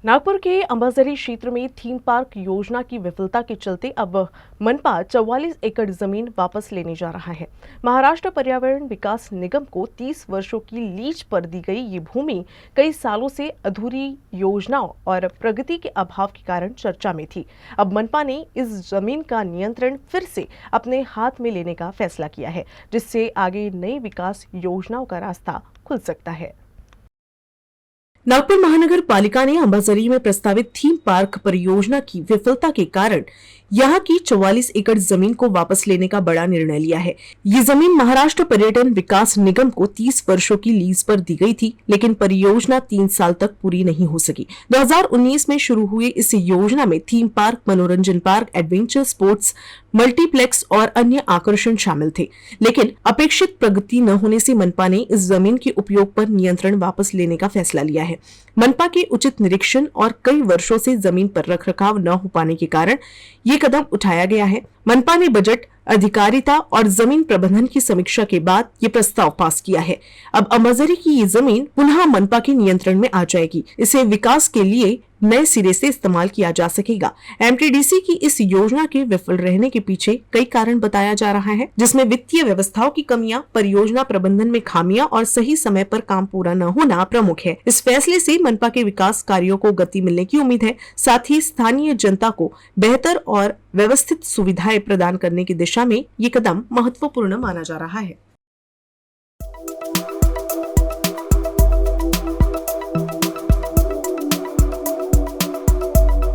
नागपुर के अंबाझरी क्षेत्र में थीम पार्क योजना की विफलता के चलते अब मनपा 44 एकड़ जमीन वापस लेने जा रहा है। महाराष्ट्र पर्यावरण विकास निगम को 30 वर्षों की लीज पर दी गई ये भूमि कई सालों से अधूरी योजनाओं और प्रगति के अभाव के कारण चर्चा में थी। अब मनपा ने इस जमीन का नियंत्रण फिर से अपने हाथ में लेने का फैसला किया है, जिससे आगे नई विकास योजनाओं का रास्ता खुल सकता है। नागपुर महानगर पालिका ने अंबाझरी में प्रस्तावित थीम पार्क परियोजना की विफलता के कारण यहां की 44 एकड़ जमीन को वापस लेने का बड़ा निर्णय लिया है। ये जमीन महाराष्ट्र पर्यटन विकास निगम को 30 वर्षों की लीज पर दी गई थी, लेकिन परियोजना 3 साल तक पूरी नहीं हो सकी। 2019 में शुरू हुई इस योजना में थीम पार्क, मनोरंजन पार्क, एडवेंचर स्पोर्ट्स, मल्टीप्लेक्स और अन्य आकर्षण शामिल थे, लेकिन अपेक्षित प्रगति न होने से मनपा ने इस जमीन के उपयोग पर नियंत्रण वापस लेने का फैसला लिया है। मनपा के उचित निरीक्षण और कई वर्षों से जमीन पर रखरखाव न हो पाने के कारण ये कदम उठाया गया है। मनपा ने बजट, अधिकारिता और जमीन प्रबंधन की समीक्षा के बाद ये प्रस्ताव पास किया है। अब अंबाझरी की ये जमीन पुनः मनपा के नियंत्रण में आ जाएगी। इसे विकास के लिए नए सिरे से इस्तेमाल किया जा सकेगा। एमटीडीसी की इस योजना के विफल रहने के पीछे कई कारण बताया जा रहा है, जिसमें वित्तीय व्यवस्थाओं की कमियां, परियोजना प्रबंधन में खामियां और सही समय पर काम पूरा न होना प्रमुख है। इस फैसले से मनपा के विकास कार्यों को गति मिलने की उम्मीद है। साथ ही स्थानीय जनता को बेहतर और व्यवस्थित सुविधाएं प्रदान करने की दिशा में ये कदम महत्वपूर्ण माना जा रहा है।